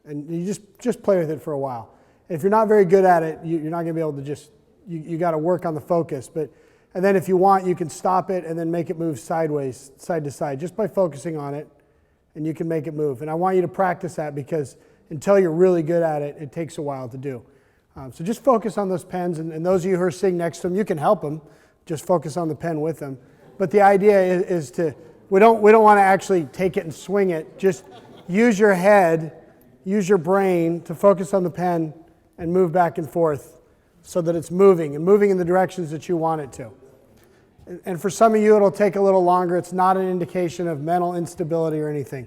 And you just play with it for a while. And if you're not very good at it, you're not going to be able to just, you got to work on the focus. And then if you want, you can stop it and then make it move sideways, side to side, just by focusing on it, and you can make it move. And I want you to practice that because until you're really good at it, it takes a while to do. So just focus on those pens, and those of you who are sitting next to them, you can help them. Just focus on the pen with them. But the idea is to, we don't want to actually take it and swing it. Just use your head, use your brain to focus on the pen and move back and forth so that it's moving and moving in the directions that you want it to. And for some of you, it'll take a little longer. It's not an indication of mental instability or anything.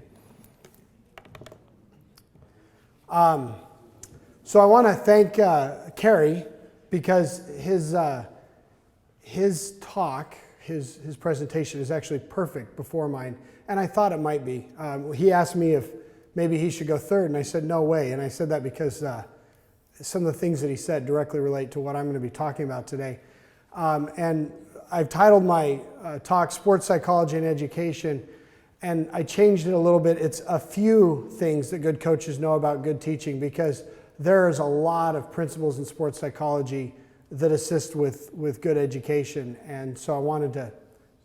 So I want to thank Kerry because his talk, his presentation is actually perfect before mine, and I thought it might be. He asked me if maybe he should go third, and I said no way, and I said that because some of the things that he said directly relate to what I'm going to be talking about today. And I've titled my talk Sports Psychology and Education, and I changed it a little bit. It's a few things that good coaches know about good teaching, because there's a lot of principles in sports psychology that assist with good education, and so I wanted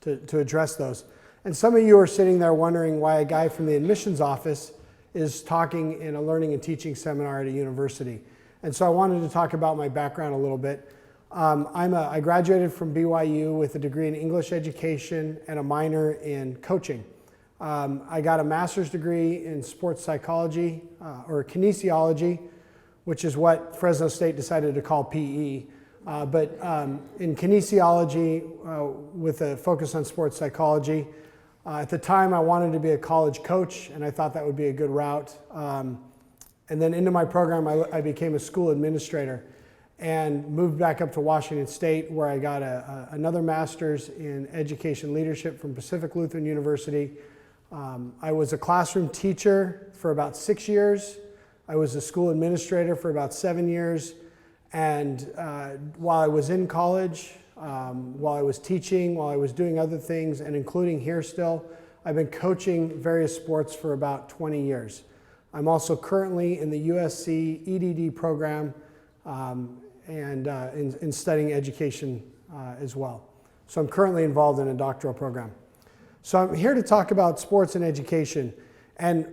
to address those. And some of you are sitting there wondering why a guy from the admissions office is talking in a learning and teaching seminar at a university. And so I wanted to talk about my background a little bit. I graduated from BYU with a degree in English education and a minor in coaching. I got a master's degree in sports psychology or kinesiology, which is what Fresno State decided to call PE. But in kinesiology with a focus on sports psychology. At the time I wanted to be a college coach, and I thought that would be a good route. And then into my program I became a school administrator and moved back up to Washington State, where I got another master's in education leadership from Pacific Lutheran University. I was a classroom teacher for about 6 years. I was a school administrator for about 7 years. And while I was in college, while I was teaching, while I was doing other things, and including here still, I've been coaching various sports for about 20 years. I'm also currently in the USC EDD program and in studying education as well. So I'm currently involved in a doctoral program. So I'm here to talk about sports and education and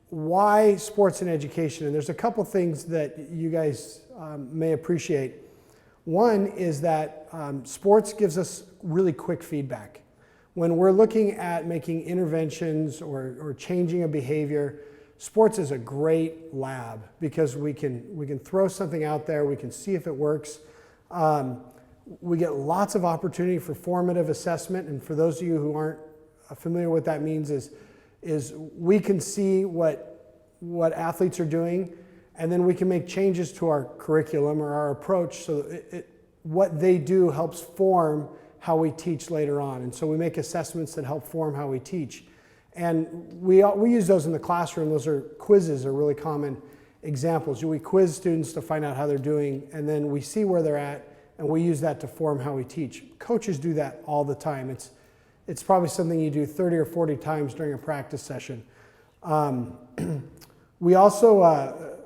why sports and education. And there's a couple things that you guys may appreciate. One is that sports gives us really quick feedback. When we're looking at making interventions or changing a behavior, sports is a great lab because we can throw something out there, we can see if it works. We get lots of opportunity for formative assessment, and for those of you who aren't familiar with what that means is we can see what athletes are doing, and then we can make changes to our curriculum or our approach so what they do helps form how we teach later on. And so we make assessments that help form how we teach. And we use those in the classroom. Those are quizzes are really common examples. We quiz students to find out how they're doing, and then we see where they're at, and we use that to form how we teach. Coaches do that all the time. It's probably something you do 30 or 40 times during a practice session. We also,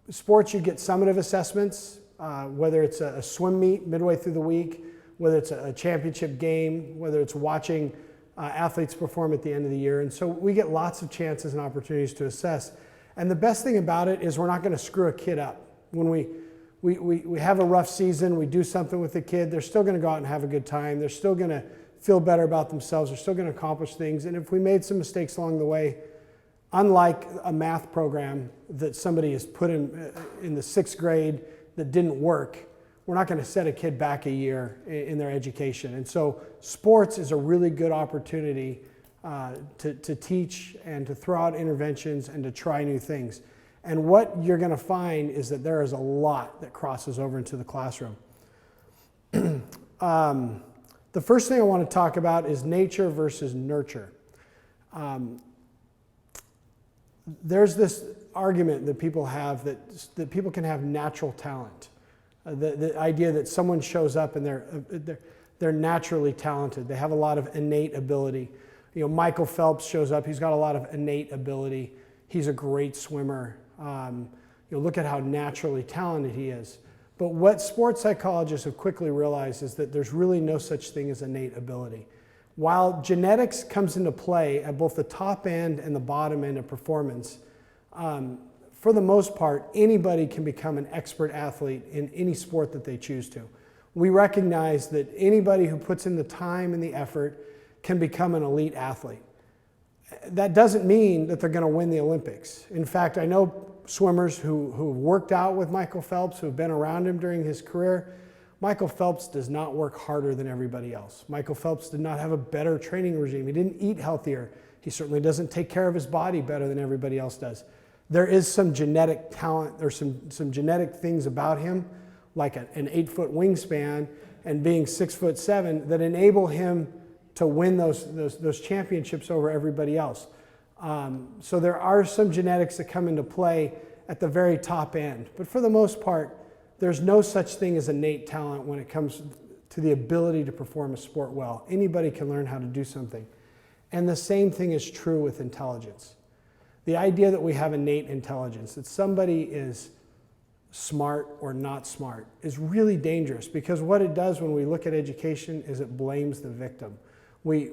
sports, you get summative assessments, whether it's a swim meet midway through the week, whether it's a championship game, whether it's watching athletes perform at the end of the year. And so we get lots of chances and opportunities to assess. And the best thing about it is we're not going to screw a kid up. When we have a rough season, we do something with the kid, they're still going to go out and have a good time. They're still going to feel better about themselves. They're still going to accomplish things. And if we made some mistakes along the way, unlike a math program that somebody has put in the 6th grade that didn't work, we're not going to set a kid back a year in their education. And so sports is a really good opportunity to teach and to throw out interventions and to try new things. And what you're going to find is that there is a lot that crosses over into the classroom. The first thing I want to talk about is nature versus nurture. There's this argument that people have that people can have natural talent. The idea that someone shows up and they're naturally talented. They have a lot of innate ability. You know, Michael Phelps shows up. He's got a lot of innate ability. He's a great swimmer. Look at how naturally talented he is. But what sports psychologists have quickly realized is that there's really no such thing as innate ability. While genetics comes into play at both the top end and the bottom end of performance, for the most part, anybody can become an expert athlete in any sport that they choose to. We recognize that anybody who puts in the time and the effort can become an elite athlete. That doesn't mean that they're going to win the Olympics. In fact, I know swimmers who worked out with Michael Phelps, who have been around him during his career. Michael Phelps does not work harder than everybody else. Michael Phelps did not have a better training regime. He didn't eat healthier. He certainly doesn't take care of his body better than everybody else does. There is some genetic talent, there's some genetic things about him, like an 8-foot wingspan and being 6'7", that enable him to win those championships over everybody else. So there are some genetics that come into play at the very top end. But for the most part, there's no such thing as innate talent when it comes to the ability to perform a sport well. Anybody can learn how to do something. And the same thing is true with intelligence. The idea that we have innate intelligence, that somebody is smart or not smart, is really dangerous, because what it does when we look at education is it blames the victim. We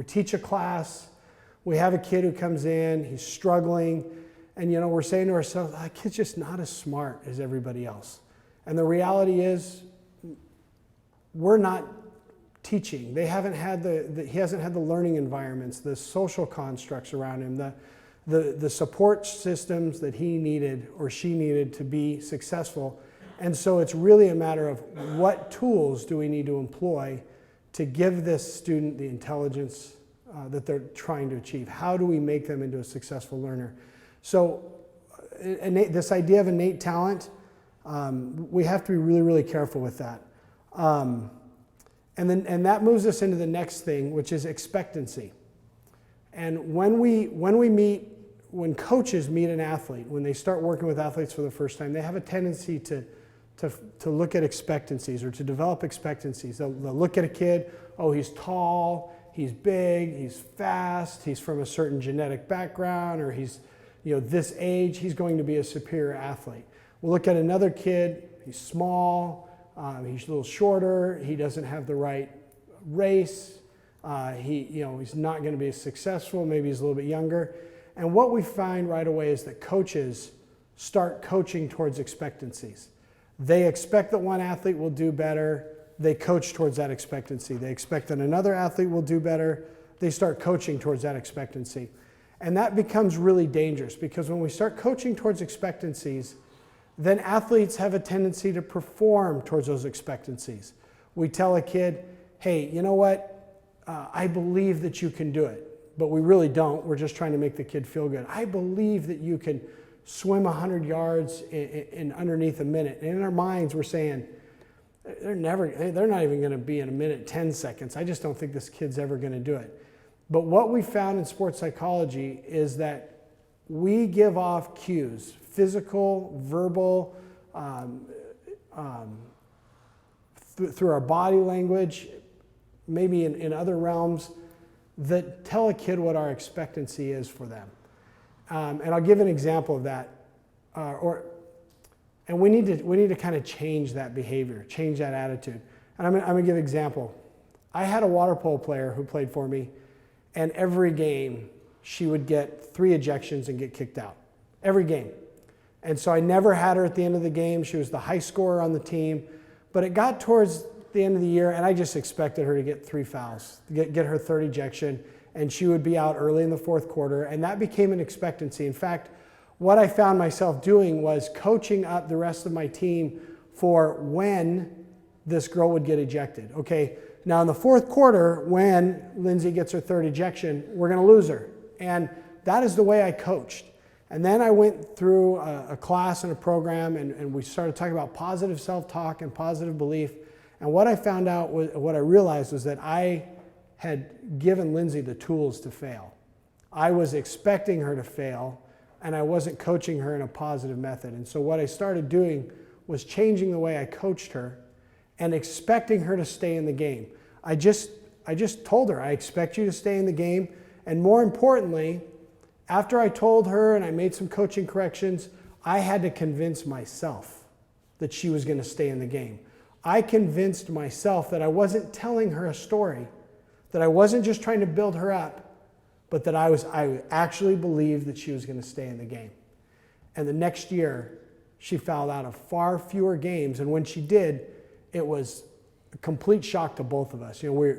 teach a class, we have a kid who comes in, he's struggling, and we're saying to ourselves, that kid's just not as smart as everybody else. And the reality is, we're not teaching. He hasn't had the learning environments, the social constructs around him, the support systems that he needed or she needed to be successful. And so it's really a matter of what tools do we need to employ to give this student the intelligence that they're trying to achieve. How do we make them into a successful learner? So this idea of innate talent, we have to be really, really careful with that. And that moves us into the next thing, which is expectancy. And when coaches meet an athlete, when they start working with athletes for the first time, they have a tendency to look at expectancies, or to develop expectancies. They'll look at a kid, oh, he's tall, he's big, he's fast, he's from a certain genetic background, or he's this age, he's going to be a superior athlete. We'll look at another kid, he's small, he's a little shorter, he doesn't have the right race, he's not going to be as successful, maybe he's a little bit younger. And what we find right away is that coaches start coaching towards expectancies. They expect that one athlete will do better, they coach towards that expectancy. They expect that another athlete will do better, they start coaching towards that expectancy. And that becomes really dangerous, because when we start coaching towards expectancies, then athletes have a tendency to perform towards those expectancies. We tell a kid, hey, you know what? I believe that you can do it. But we really don't. We're just trying to make the kid feel good. I believe that you can swim 100 yards in underneath a minute. And in our minds, we're saying, they're not even going to be in a minute 10 seconds. I just don't think this kid's ever going to do it. But what we found in sports psychology is that we give off cues, physical, verbal, through our body language, maybe in other realms, that tell a kid what our expectancy is for them. And I'll give an example of that. And we need to kind of change that behavior, change that attitude. And I'm going to give an example. I had a water polo player who played for me, and every game she would get 3 ejections and get kicked out. Every game. And so I never had her at the end of the game. She was the high scorer on the team. But it got towards the end of the year, and I just expected her to get 3 fouls, get her 3rd ejection, and she would be out early in the 4th quarter, and that became an expectancy. In fact, what I found myself doing was coaching up the rest of my team for when this girl would get ejected. Okay, now in the 4th quarter, when Lindsay gets her 3rd ejection, we're going to lose her. And that is the way I coached. And then I went through a class and a program, and we started talking about positive self-talk and positive belief. And what I found out, what I realized was that I had given Lindsay the tools to fail. I was expecting her to fail, and I wasn't coaching her in a positive method. And so what I started doing was changing the way I coached her and expecting her to stay in the game. I just told her, I expect you to stay in the game, and more importantly, After I told her and I made some coaching corrections, I had to convince myself that she was going to stay in the game. I convinced myself that I wasn't telling her a story, that I wasn't just trying to build her up, but that I actually believed that she was going to stay in the game. And the next year, she fouled out of far fewer games, and when she did, it was a complete shock to both of us. We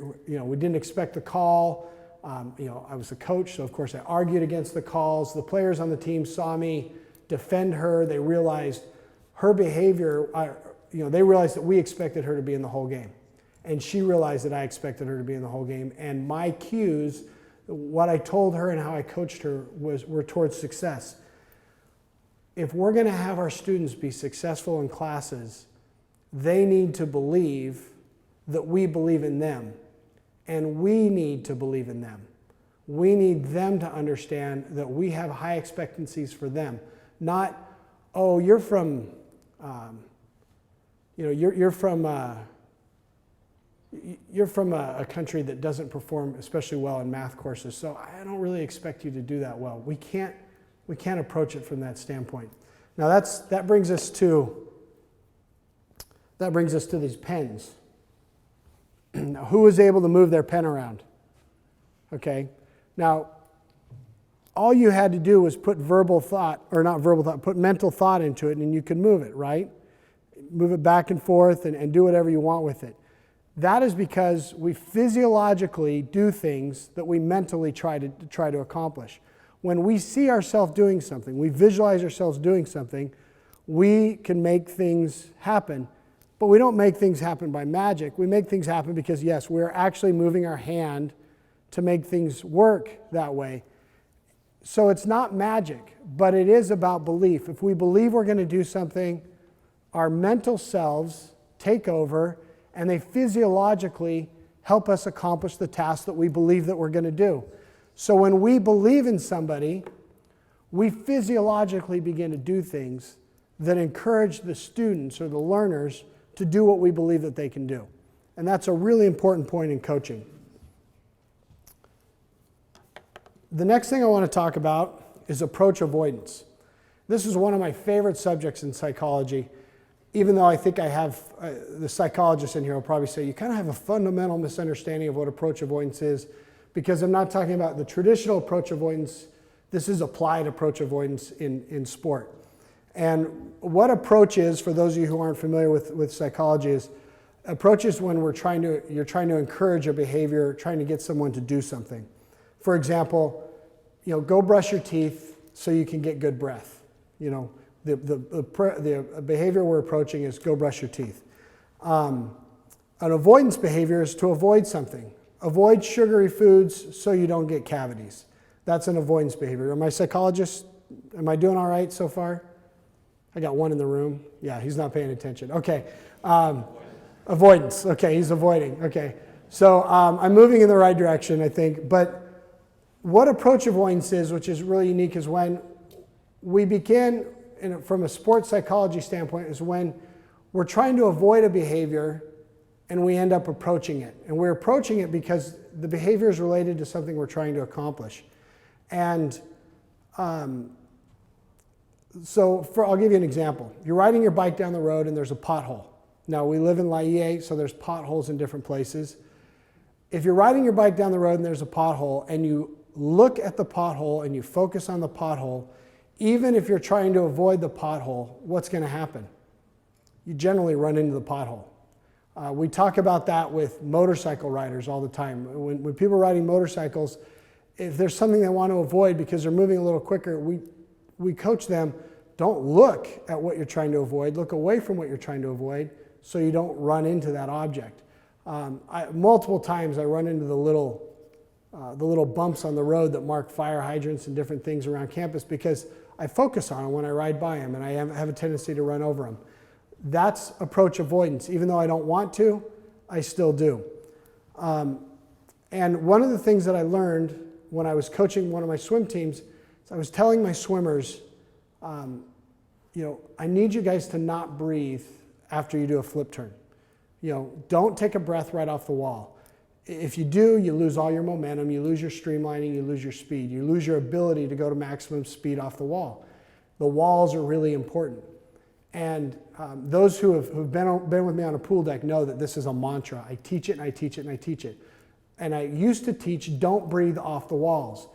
didn't expect the call. I was the coach, so of course I argued against the calls. The players on the team saw me defend her. They realized her behavior. They realized that we expected her to be in the whole game, and she realized that I expected her to be in the whole game. And my cues, what I told her and how I coached her, were towards success. If we're going to have our students be successful in classes, they need to believe that we believe in them, and we need to believe in them. We need them to understand that we have high expectancies for them. Not, oh, you're from a country that doesn't perform especially well in math courses, so I don't really expect you to do that well. We can't approach it from that standpoint. Now that brings us to these pens. Now, who was able to move their pen around? Okay. Now, all you had to do was put put mental thought into it, and you could move it, right? Move it back and forth and do whatever you want with it. That is because we physiologically do things that we mentally try to accomplish. When we see ourselves doing something, we visualize ourselves doing something, we can make things happen. But we don't make things happen by magic. We make things happen because, yes, we're actually moving our hand to make things work that way. So it's not magic, but it is about belief. If we believe we're going to do something, our mental selves take over, and they physiologically help us accomplish the task that we believe that we're going to do. So when we believe in somebody, we physiologically begin to do things that encourage the students or the learners to do what we believe that they can do. And that's a really important point in coaching. The next thing I want to talk about is approach avoidance. This is one of my favorite subjects in psychology, even though I think I have, the psychologists in here will probably say, you kind of have a fundamental misunderstanding of what approach avoidance is, because I'm not talking about the traditional approach avoidance. This is applied approach avoidance in sport. And what approach is, for those of you who aren't familiar with psychology, is approach is when you're trying to encourage a behavior, trying to get someone to do something. For example, go brush your teeth so you can get good breath. The behavior we're approaching is go brush your teeth. An avoidance behavior is to avoid something. Avoid sugary foods so you don't get cavities. That's an avoidance behavior. Am I psychologist? Am I doing all right so far? I got one in the room. Yeah, he's not paying attention. Okay. Avoidance. Okay, he's avoiding. Okay. So I'm moving in the right direction, I think. But what approach avoidance is, which is really unique, is when we begin, from a sports psychology standpoint, is when we're trying to avoid a behavior and we end up approaching it. And we're approaching it because the behavior is related to something we're trying to accomplish. And I'll give you an example. You're riding your bike down the road and there's a pothole. Now, we live in Laie, so there's potholes in different places. If you're riding your bike down the road and there's a pothole and you look at the pothole and you focus on the pothole, even if you're trying to avoid the pothole, what's going to happen? You generally run into the pothole. We talk about that with motorcycle riders all the time. When people are riding motorcycles, if there's something they want to avoid because they're moving a little quicker, we coach them, don't look at what you're trying to avoid, look away from what you're trying to avoid so you don't run into that object. Multiple times I run into the little bumps on the road that mark fire hydrants and different things around campus because I focus on them when I ride by them, and I have a tendency to run over them. That's approach avoidance. Even though I don't want to, I still do. And one of the things that I learned when I was coaching one of my swim teams is I was telling my swimmers, I need you guys to not breathe after you do a flip turn. Don't take a breath right off the wall. If you do, you lose all your momentum, you lose your streamlining, you lose your speed, you lose your ability to go to maximum speed off the wall. The walls are really important. And those who've been with me on a pool deck know that this is a mantra. I teach it and I teach it and I teach it. And I used to teach, don't breathe off the walls.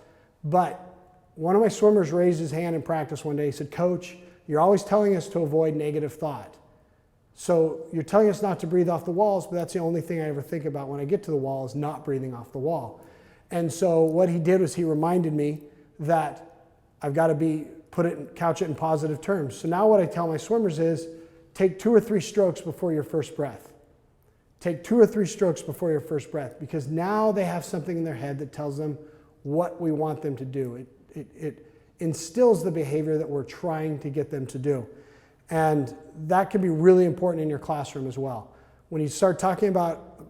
But one of my swimmers raised his hand in practice one day. He said, "Coach, you're always telling us to avoid negative thought. So you're telling us not to breathe off the walls, but that's the only thing I ever think about when I get to the wall is not breathing off the wall." And so what he did was he reminded me that I've got to couch it in positive terms. So now what I tell my swimmers is take 2 or 3 strokes before your first breath. Take 2 or 3 strokes before your first breath, because now they have something in their head that tells them what we want them to do. It instills the behavior that we're trying to get them to do. And that can be really important in your classroom as well. When you start talking about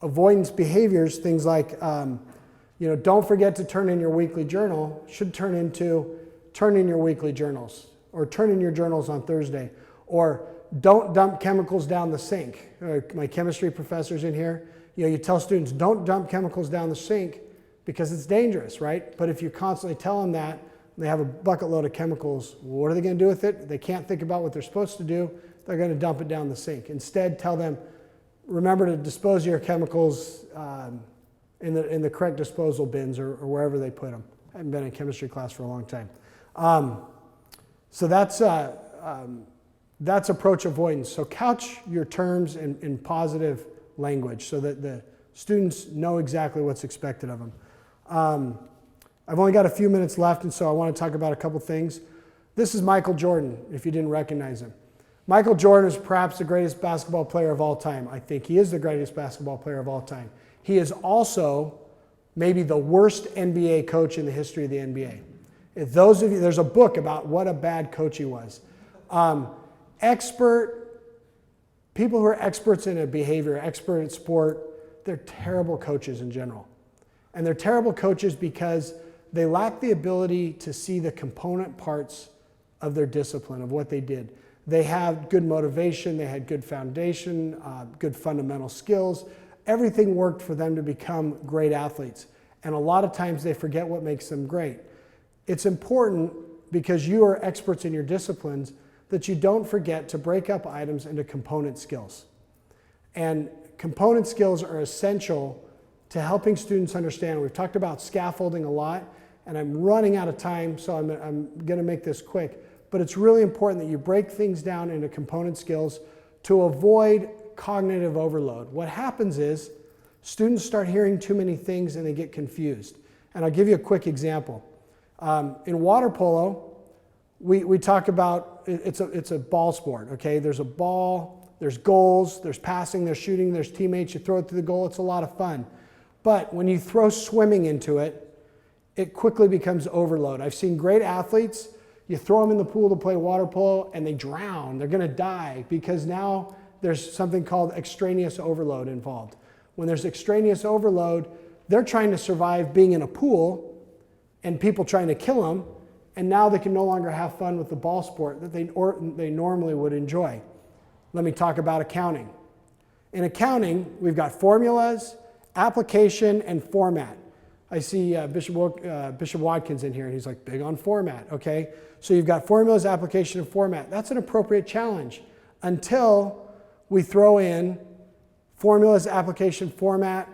avoidance behaviors, things like, don't forget to turn in your weekly journal, should turn into turn in your weekly journals, or turn in your journals on Thursday, or don't dump chemicals down the sink. My chemistry professor's in here. You tell students, don't dump chemicals down the sink because it's dangerous, right? But if you constantly tell them that, they have a bucket load of chemicals, what are they going to do with it? They can't think about what they're supposed to do. They're going to dump it down the sink. Instead, tell them, remember to dispose of your chemicals in the correct disposal bins or wherever they put them. I haven't been in chemistry class for a long time. So that's approach avoidance. So couch your terms in positive language so that the students know exactly what's expected of them. I've only got a few minutes left, and so I want to talk about a couple things. This is Michael Jordan, if you didn't recognize him. Michael Jordan is perhaps the greatest basketball player of all time. I think he is the greatest basketball player of all time. He is also maybe the worst NBA coach in the history of the NBA. If those of you, there's a book about what a bad coach he was. People who are experts in a behavior, expert in sport, they're terrible coaches in general. And they're terrible coaches because they lack the ability to see the component parts of their discipline, of what they did. They have good motivation, they had good foundation, good fundamental skills. Everything worked for them to become great athletes. And a lot of times they forget what makes them great. It's important, because you are experts in your disciplines, that you don't forget to break up items into component skills. And component skills are essential to helping students understand. We've talked about scaffolding a lot, and I'm running out of time, so I'm going to make this quick. But it's really important that you break things down into component skills to avoid cognitive overload. What happens is students start hearing too many things and they get confused. And I'll give you a quick example. In water polo, we talk about, it's a ball sport, okay? There's a ball, there's goals, there's passing, there's shooting, there's teammates, you throw it to the goal, it's a lot of fun. But when you throw swimming into it, it quickly becomes overload. I've seen great athletes, you throw them in the pool to play water polo and they drown, they're gonna die, because now there's something called extraneous overload involved. When there's extraneous overload, they're trying to survive being in a pool and people trying to kill them, and now they can no longer have fun with the ball sport that they normally would enjoy. Let me talk about accounting. In accounting, we've got formulas, application, and format. I see Bishop Watkins in here, and he's like, big on format, okay? So you've got formulas, application, and format. That's an appropriate challenge until we throw in formulas, application, format,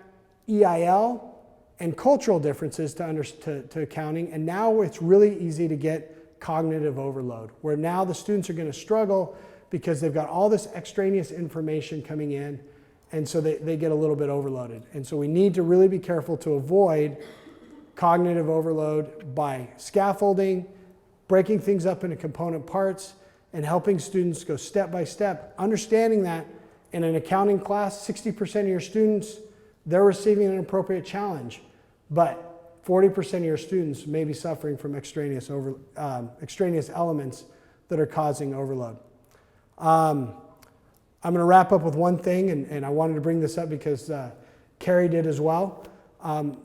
EIL, and cultural differences to accounting, and now it's really easy to get cognitive overload, where now the students are going to struggle because they've got all this extraneous information coming in, and so they get a little bit overloaded. And so we need to really be careful to avoid cognitive overload by scaffolding, breaking things up into component parts, and helping students go step by step, understanding that in an accounting class, 60% of your students, they're receiving an appropriate challenge, but 40% of your students may be suffering from extraneous elements that are causing overload. I'm going to wrap up with one thing, and I wanted to bring this up because Carrie did as well.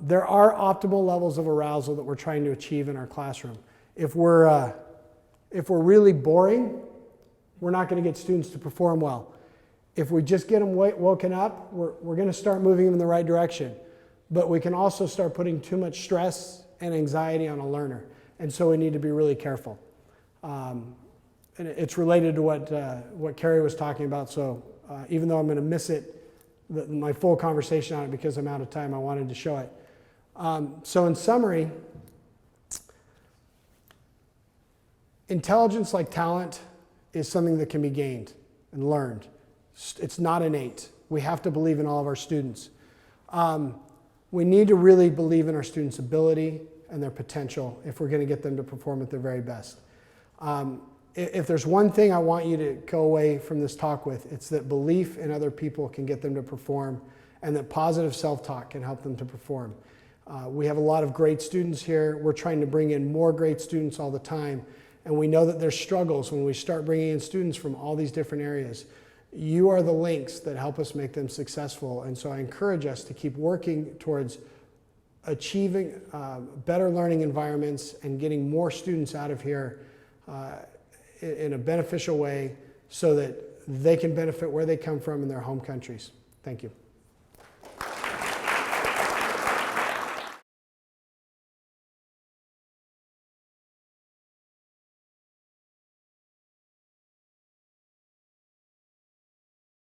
There are optimal levels of arousal that we're trying to achieve in our classroom. If we're really boring, we're not going to get students to perform well. If we just get them woken up, we're going to start moving them in the right direction. But we can also start putting too much stress and anxiety on a learner. And so we need to be really careful. And it's related to what Carrie was talking about. So even though I'm going to miss it, my full conversation on it because I'm out of time, I wanted to show it. So in summary, intelligence, like talent, is something that can be gained and learned. It's not innate. We have to believe in all of our students. We need to really believe in our students' ability and their potential if we're going to get them to perform at their very best. If there's one thing I want you to go away from this talk with, it's that belief in other people can get them to perform, and that positive self-talk can help them to perform. We have a lot of great students here. We're trying to bring in more great students all the time, and we know that there's struggles when we start bringing in students from all these different areas. You are the links that help us make them successful, and so I encourage us to keep working towards achieving better learning environments and getting more students out of here in a beneficial way so that they can benefit where they come from in their home countries. Thank you.